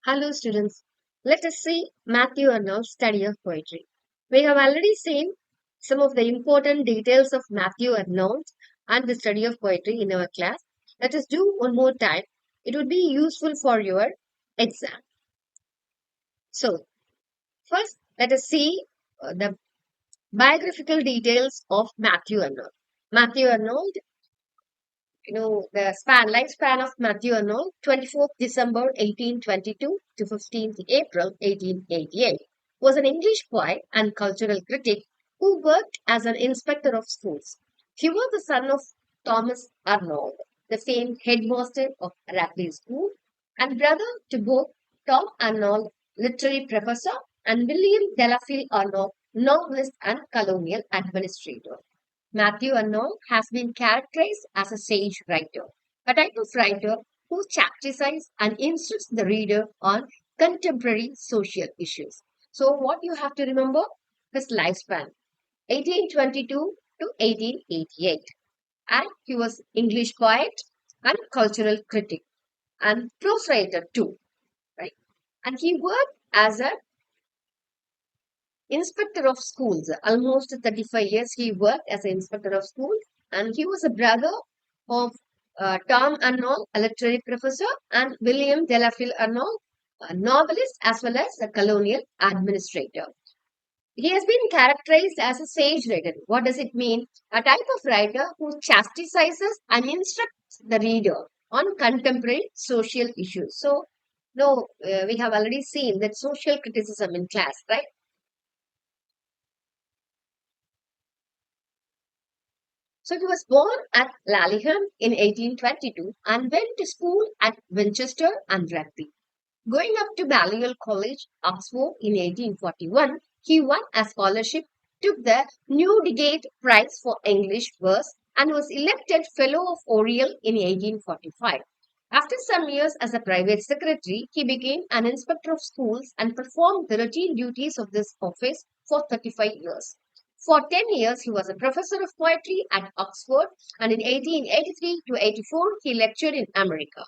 Hello, students. Let us see Matthew Arnold's study of poetry. We have already seen some of the important details of Matthew Arnold and the study of poetry in our class. Let us do one more time. It would be useful for your exam. So, first, let us see the biographical details of Matthew Arnold. Matthew Arnold, the lifespan of Matthew Arnold, 24th December 1822 to 15th April 1888, was an English poet and cultural critic who worked as an inspector of schools. He was the son of Thomas Arnold, the famed headmaster of Radley School, and brother to both Tom Arnold, literary professor, and William Delafield Arnold, novelist and colonial administrator. Matthew Arnold has been characterized as a sage writer, a type of writer who chastises and instructs the reader on contemporary social issues. So, what you have to remember his lifespan 1822 to 1888, and he was English poet and cultural critic and prose writer too, right? And he worked as a inspector of schools. Almost 35 years he worked as an inspector of schools, and he was a brother of Tom Arnold, a literary professor, and William Delafield Arnold, a novelist as well as a colonial administrator. He has been characterized as a sage writer. What does it mean? A type of writer who chastises and instructs the reader on contemporary social issues. So, no, we have already seen that social criticism in class, right? So he was born at Laleham in 1822 and went to school at Winchester and Rugby. Going up to Balliol College, Oxford in 1841, he won a scholarship, took the Newdigate Prize for English verse, and was elected Fellow of Oriel in 1845. After some years as a private secretary, he became an inspector of schools and performed the routine duties of this office for 35 years. For 10 years, he was a professor of poetry at Oxford, and in 1883 to 84, he lectured in America.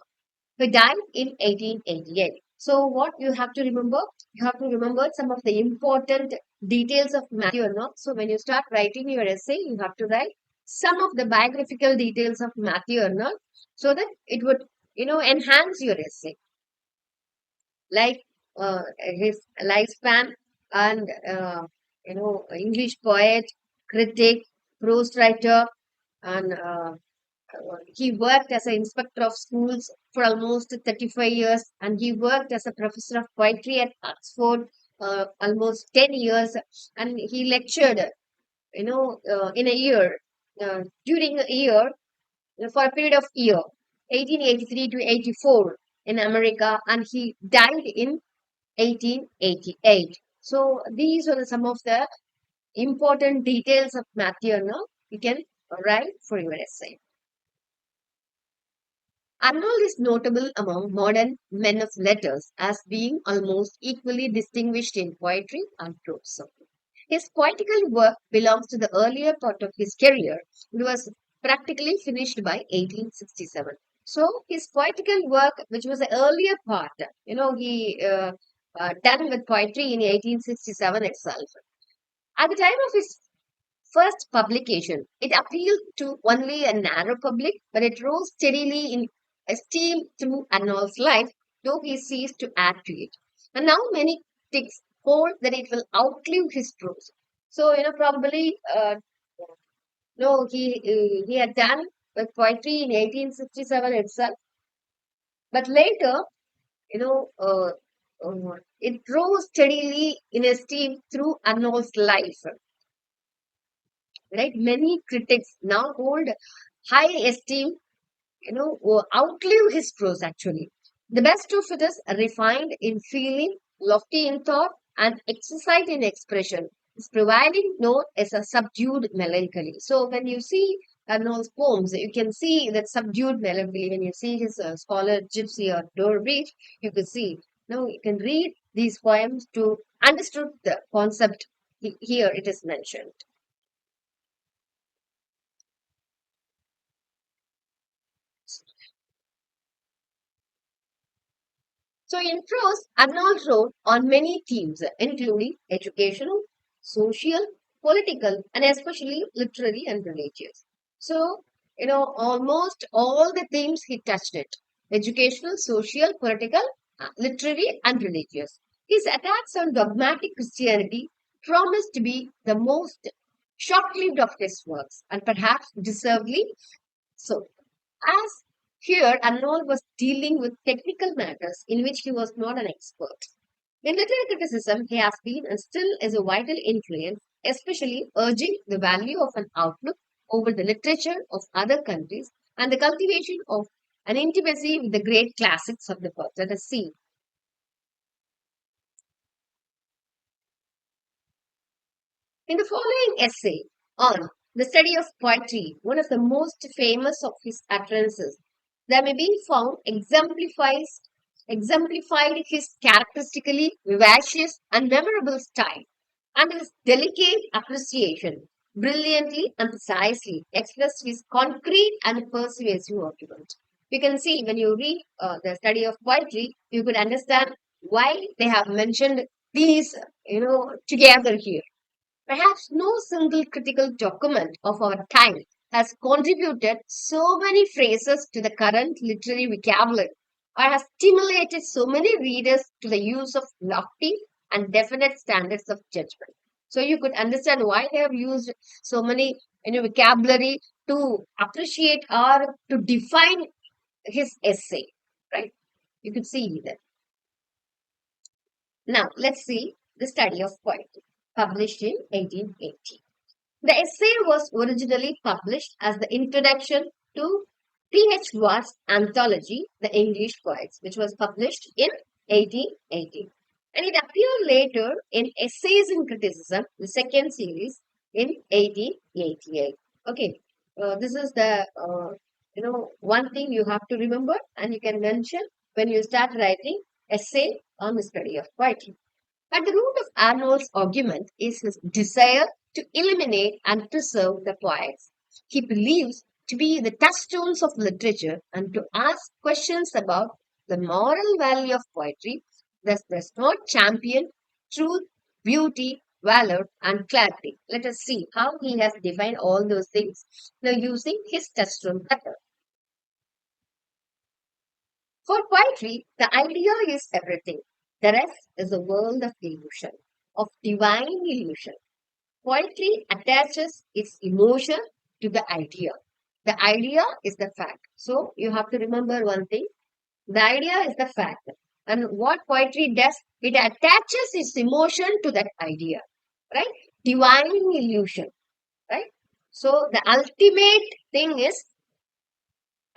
He died in 1888. So, what you have to remember? You have to remember some of the important details of Matthew Arnold. So, when you start writing your essay, you have to write some of the biographical details of Matthew Arnold so that it would, enhance your essay. Like his lifespan and, English poet, critic, prose writer, and he worked as an inspector of schools for almost 35 years, and he worked as a professor of poetry at Oxford almost 10 years, and he lectured, in a year, during a year, for a period of year, 1883 to 84 in America, and he died in 1888. So these are some of the important details of Matthew Arnold. You can write for your essay. Arnold is notable among modern men of letters as being almost equally distinguished in poetry and prose. His poetical work belongs to the earlier part of his career. It was practically finished by 1867. So his poetical work, which was the earlier part, he done with poetry in 1867 itself. At the time of his first publication, it appealed to only a narrow public, but it rose steadily in esteem through Arnold's life, though he ceased to add to it. And now many critics hold that it will outlive his prose. So, probably, no, he had done with poetry in 1867 itself, but later, you know, uh, it rose steadily in esteem through Arnold's life. Right? Many critics now hold high esteem, outlive his prose actually. The best of it is refined in feeling, lofty in thought, and exercise in expression. Its prevailing note is a subdued melancholy. So when you see Arnold's poems, you can see that subdued melancholy. When you see his scholar Gypsy or Door Beach, you can see. Now you can read these poems to understand the concept. Here it is mentioned. So in prose, Arnold wrote on many themes, including educational, social, political, and especially literary and religious. So, almost all the themes he touched it: educational, social, political, literary, and religious. His attacks on dogmatic Christianity promised to be the most short-lived of his works, and perhaps deservedly so. As here, Arnold was dealing with technical matters in which he was not an expert. In literary criticism, he has been and still is a vital influence, especially urging the value of an outlook over the literature of other countries and the cultivation of an intimacy with the great classics of the past. Let us see. In the following essay on the study of poetry, one of the most famous of his utterances, there may be found exemplified his characteristically vivacious and memorable style and his delicate appreciation, brilliantly and precisely expressed his concrete and persuasive argument. You can see when you read the study of poetry, you could understand why they have mentioned these, together here. Perhaps no single critical document of our time has contributed so many phrases to the current literary vocabulary or has stimulated so many readers to the use of lofty and definite standards of judgment. So you could understand why they have used so many vocabulary to appreciate or to define his essay, right? You could see that. Now let's see the study of poetry, published in 1880. The essay was originally published as the introduction to P.H. Watt's anthology, The English Poets, which was published in 1880. And it appeared later in Essays in Criticism, the second series, in 1888. Okay, this is the one thing you have to remember, and you can mention when you start writing essay on the study of poetry. At the root of Arnold's argument is his desire to eliminate and preserve the poets he believes to be the touchstones of literature and to ask questions about the moral value of poetry, thus does not champion truth, beauty, valor, and clarity. Let us see how he has defined all those things now using his touchstone method. For poetry, the idea is everything. The rest is a world of illusion, of divine illusion. Poetry attaches its emotion to the idea. The idea is the fact. So you have to remember one thing. The idea is the fact. And what poetry does, it attaches its emotion to that idea. Right? Divine illusion. Right? So the ultimate thing is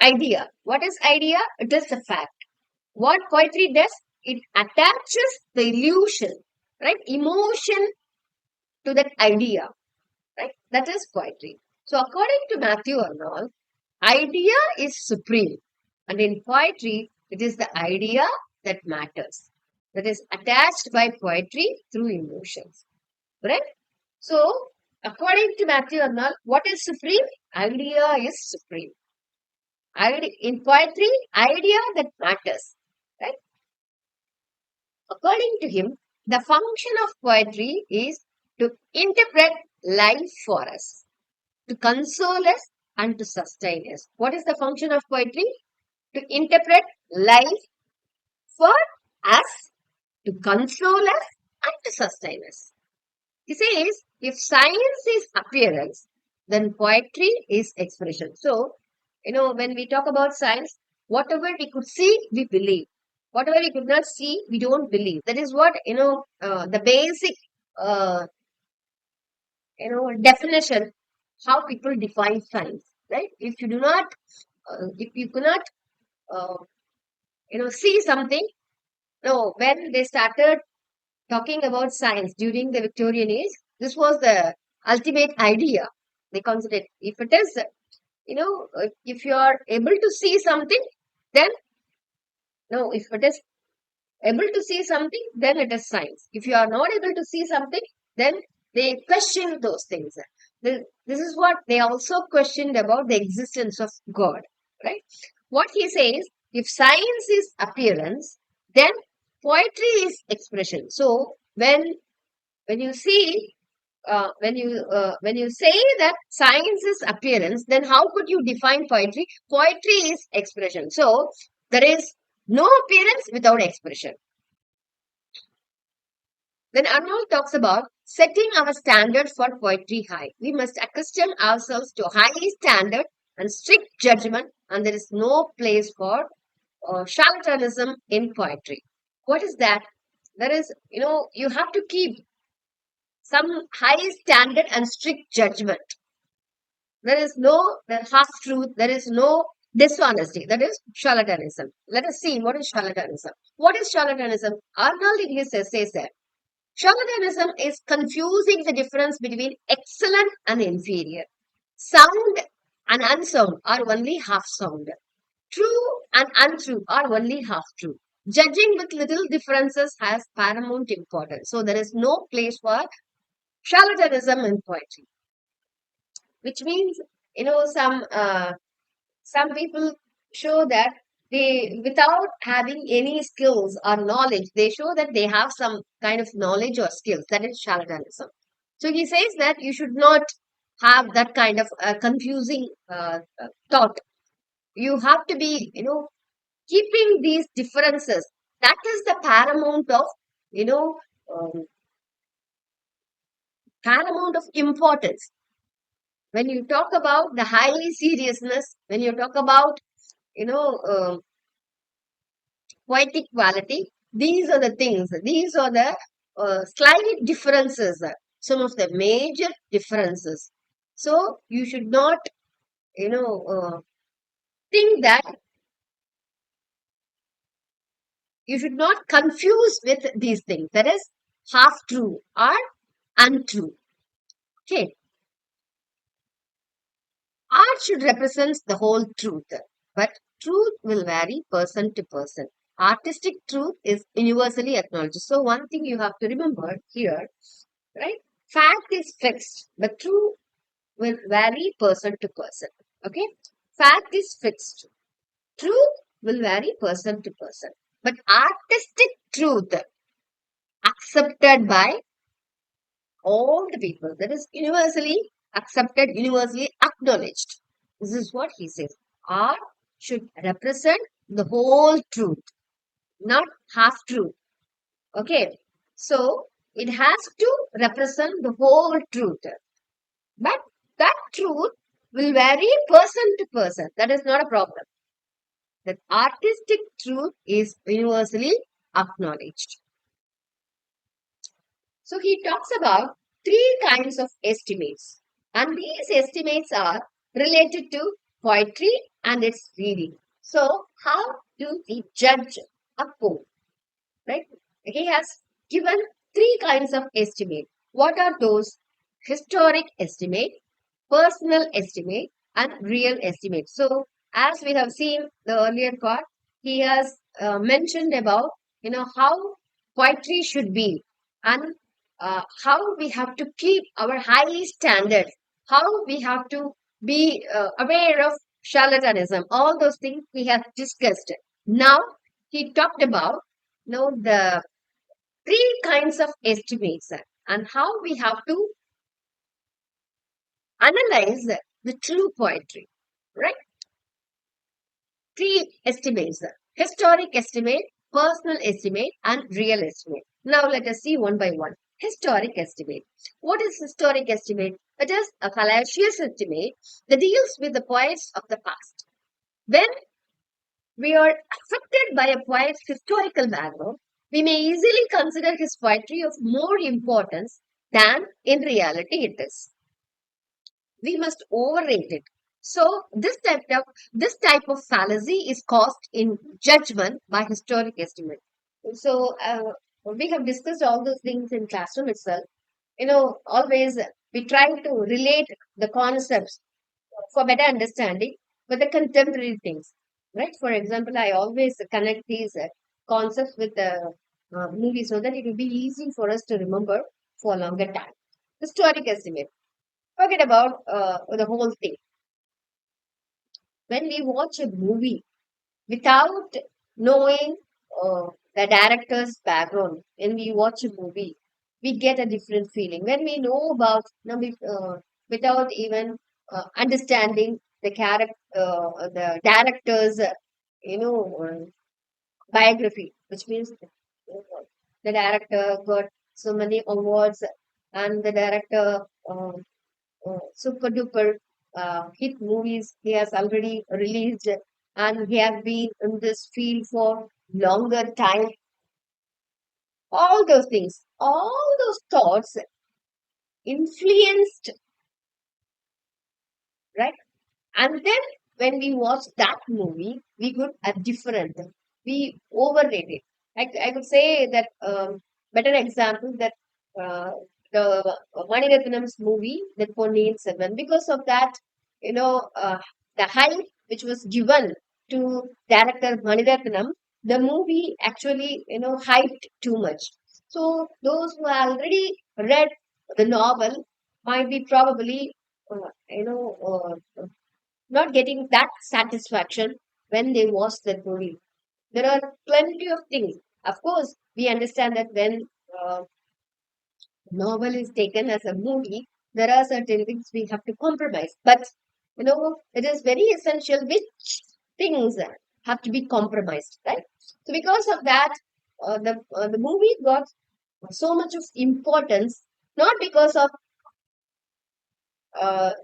idea. What is idea? It is the fact. What poetry does, it attaches the illusion, right? Emotion to that idea, right? That is poetry. So according to Matthew Arnold, idea is supreme. And in poetry, it is the idea that matters. That is attached by poetry through emotions. Right? So according to Matthew Arnold, what is supreme? Idea is supreme. In poetry, idea that matters. Right? According to him, the function of poetry is to interpret life for us, to console us, and to sustain us. What is the function of poetry? To interpret life for us, to console us, and to sustain us. He says, if science is appearance, then poetry is expression. So, when we talk about science, whatever we could see, we believe. Whatever we could not see, we don't believe. That is what, the basic, uh, definition, how people define science, right? If you cannot, uh, see something, no, when they started talking about science during the Victorian age, this was the ultimate idea. They considered if it is, if you are able to see something, then no, if it is able to see something, then it is science. If you are not able to see something, then they question those things. This is what they also questioned about the existence of God, right? What he says, if science is appearance, then Poetry is expression. So when you see when you say that science is appearance, then how could you define poetry? Poetry is expression. So there is no appearance without expression. Then Arnold talks about setting our standard for poetry high. We must accustom ourselves to high standard and strict judgment, and there is no place for charlatanism in poetry. What is that? There is, you have to keep some high standard and strict judgment. There is no half truth. There is no dishonesty. That is charlatanism. Let us see what is charlatanism. What is charlatanism? Arnold in his essay said, charlatanism is confusing the difference between excellent and inferior. Sound and unsound are only half sound. True and untrue are only half true. Judging with little differences has paramount importance. So there is no place for charlatanism in poetry, which means some people show that they, without having any skills or knowledge, they show that they have some kind of knowledge or skills. That is charlatanism. So he says that you should not have that kind of confusing thought. You have to be, keeping these differences. That is the paramount of, you know, um, paramount of importance. When you talk about the highly seriousness, when you talk about, you know, poetic quality, these are the things, these are the slight differences, some of the major differences. So you should not, think that you should not confuse with these things. That is half true or untrue. Okay. Art should represent the whole truth, but truth will vary person to person. Artistic truth is universally acknowledged. So, one thing you have to remember here, right? Fact is fixed, but truth will vary person to person. Okay? Fact is fixed. Truth will vary person to person. But artistic truth accepted by all the people, that is universally accepted, universally acknowledged. This is what he says. Art should represent the whole truth, not half truth. Okay. So it has to represent the whole truth. But that truth will vary person to person. That is not a problem. That artistic truth is universally acknowledged. So he talks about three kinds of estimates. And these estimates are related to poetry and its reading. So, how do we judge a poem? Right? He has given three kinds of estimate. What are those? Historic estimate, personal estimate, and real estimate. So, as we have seen the earlier part, he has mentioned about how poetry should be, and how we have to keep our high standards, how we have to be aware of charlatanism. All those things we have discussed. Now he talked about the three kinds of estimates, and how we have to analyze the true poetry, right? Three estimates: historic estimate, personal estimate, and real estimate. Now let us see one by one. Historic estimate. What is historic estimate? It is a fallacious estimate that deals with the poets of the past. When we are affected by a poet's historical background, we may easily consider his poetry of more importance than in reality it is. We must overrate it. So this type of fallacy is caused in judgment by historic estimate. So we have discussed all those things in classroom itself. Always we try to relate the concepts for better understanding with the contemporary things, right? For example, I always connect these concepts with the movie so that it will be easy for us to remember for a longer time. Historic estimate. Forget about the whole thing. When we watch a movie without knowing the director's background. When we watch a movie, we get a different feeling. When we know about, without even understanding the director's, biography, which means the director got so many awards, and the director super duper hit movies he has already released, and he has been in this field for longer time. All those things, all those thoughts influenced, right? And then when we watch that movie, we got a different, we overrate it. I could say that better example that the Maniratnam's movie, that Ponniyin Selvan, because of that, the hype which was given to director Maniratnam, the movie actually, hyped too much. So those who already read the novel might be probably, not getting that satisfaction when they watch that movie. There are plenty of things. Of course, we understand that when novel is taken as a movie, there are certain things we have to compromise. But it is very essential which things have to be compromised, right? So because of that, the movie got so much of importance, not because of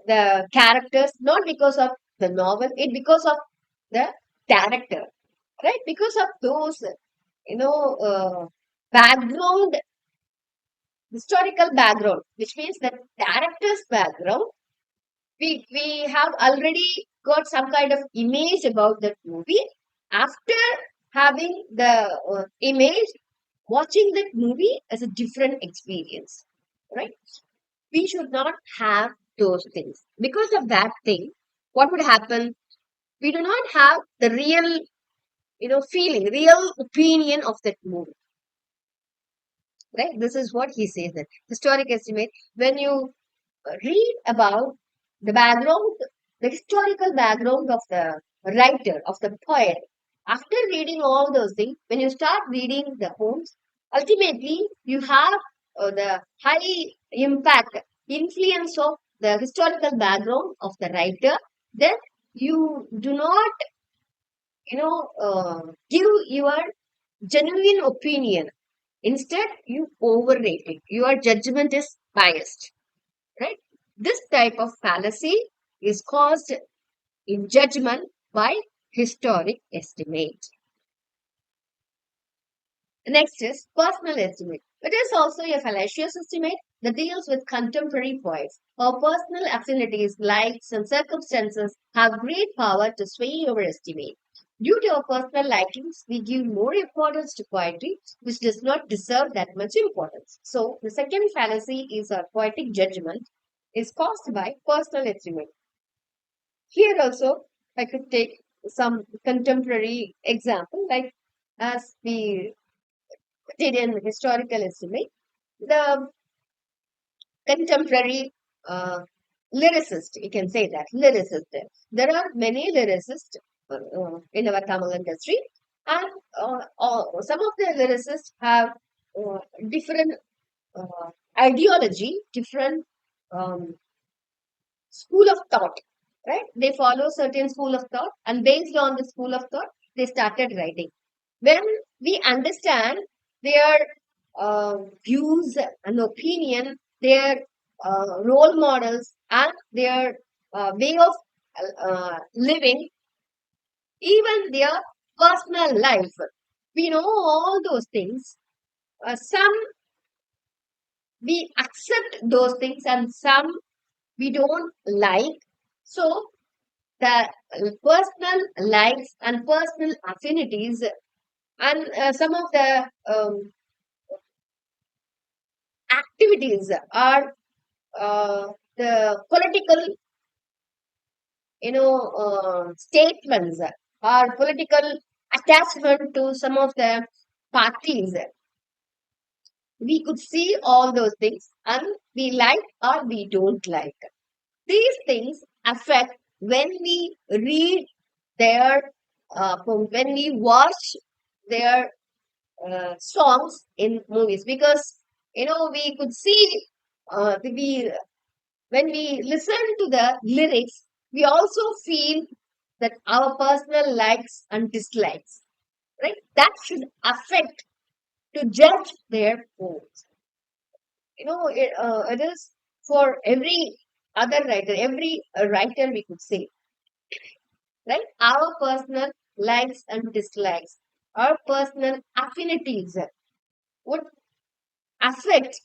the characters, not because of the novel, it because of the character, right? Because of those, background, historical background, which means the character's background, we have already got some kind of image about that movie. After having the image, watching that movie as a different experience, right? We should not have those things. Because of that thing, what would happen? We do not have the real, feeling, real opinion of that movie, right? This is what he says that historic estimate. When you read about the background, the historical background of the writer, of the poet, after reading all those things, when you start reading the poems, ultimately you have the high impact, influence of the historical background of the writer. Then you do not, give your genuine opinion. Instead, you overrate it. Your judgment is biased, right? This type of fallacy is caused in judgment by historic estimate. The next is personal estimate. It is also a fallacious estimate that deals with contemporary poets. Our personal affinities, likes, and circumstances have great power to sway our estimate. Due to our personal likings, we give more importance to poetry, which does not deserve that much importance. So, the second fallacy is our poetic judgment is caused by personal estimate. Here also, I could take some contemporary example, like as we did in historical estimate, the contemporary lyricist, you can say that, lyricist. There are many lyricists in our Tamil industry, and some of the lyricists have different ideology, different um, school of thought, right? They follow certain school of thought, and based on the school of thought, they started writing. When we understand their views and opinion, their role models, and their way of living, even their personal life, we know all those things. Some we accept those things, and some we don't like. So the personal likes and personal affinities, and some of the activities are the political, statements, or political attachment to some of the parties. We could see all those things, and we like or we don't like. These things affect when we read their, when we watch their songs in movies, because we could see, we when we listen to the lyrics, we also feel that our personal likes and dislikes, right? That should affect to judge their poems. It is for every other writer, every writer, we could say, right? Our personal likes and dislikes, our personal affinities would affect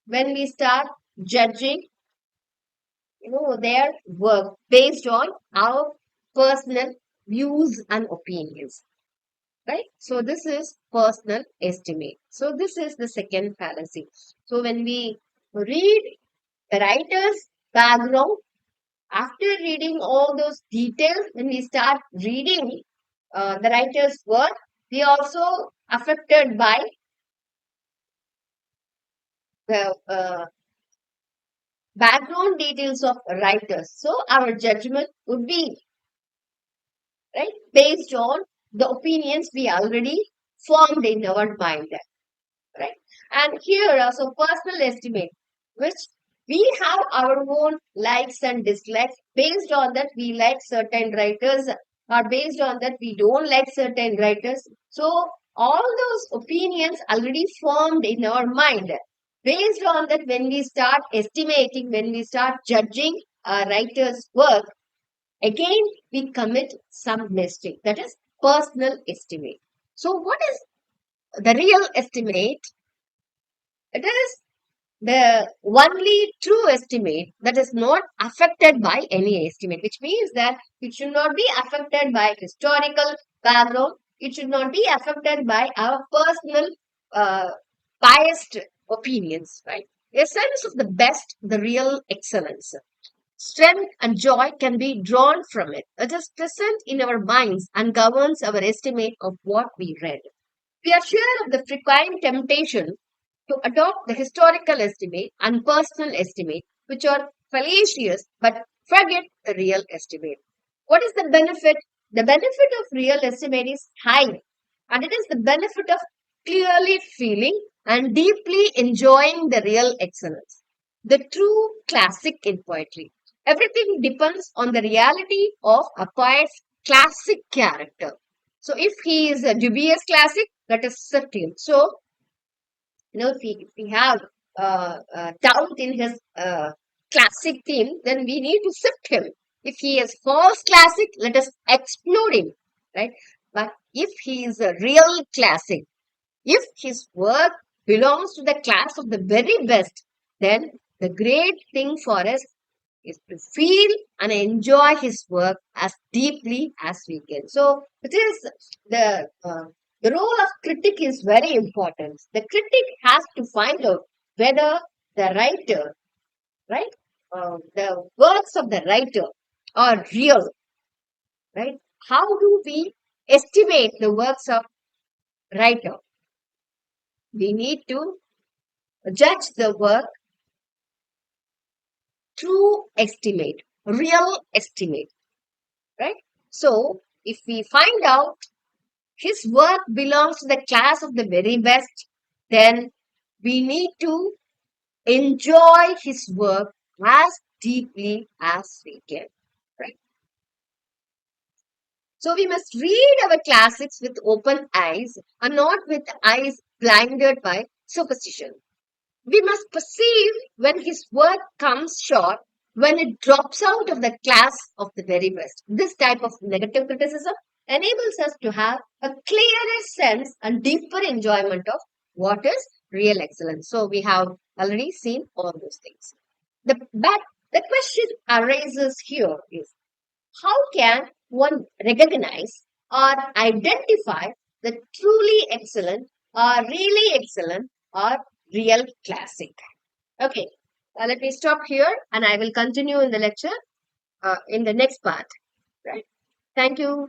when we start judging, their work based on our personal views and opinions, right? So this is personal estimate. So this is the second fallacy. So when we read the writer's background, after reading all those details, when we start reading the writer's work, we also affected by the background details of writers. So our judgment would be, right, based on the opinions we already formed in our mind, right? And here also personal estimate, which we have our own likes and dislikes. Based on that, we like certain writers, or based on that, we don't like certain writers. So all those opinions already formed in our mind. Based on that, when we start estimating, when we start judging a writer's work, again we commit some mistake. That is personal estimate. So what is the real estimate? It is the only true estimate that is not affected by any estimate, which means that it should not be affected by historical background. It should not be affected by our personal uh, biased opinions, right? A sense of the best, the real excellence. Strength and joy can be drawn from it. It is present in our minds and governs our estimate of what we read. We are sure of the frequent temptation to adopt the historical estimate and personal estimate, which are fallacious but forget the real estimate. What is the benefit? The benefit of real estimate is high, and it is the benefit of clearly feeling and deeply enjoying the real excellence, the true classic in poetry. Everything depends on the reality of a poet's classic character. So, if he is a dubious classic, let us accept him. So, if we have doubt in his classic theme, then we need to sift him. If he is false classic, let us explode him, right? But if he is a real classic, if his work belongs to the class of the very best, then the great thing for us is to feel and enjoy his work as deeply as we can. So it is the role of critic is very important. The critic has to find out whether the writer, right, the works of the writer are real, right? How do we estimate the works of writer? We need to judge the work through estimate, real estimate, right? So if we find out his work belongs to the class of the very best, then we need to enjoy his work as deeply as we can. Right? So we must read our classics with open eyes and not with eyes blinded by superstition. We must perceive when his work comes short, when it drops out of the class of the very best. This type of negative criticism enables us to have a clearer sense and deeper enjoyment of what is real excellence. So we have already seen all those things. But the question arises here is, how can one recognize or identify the truly excellent or really excellent or real classic? Okay, let me stop here and I will continue in the lecture in the next part. Right. Thank you.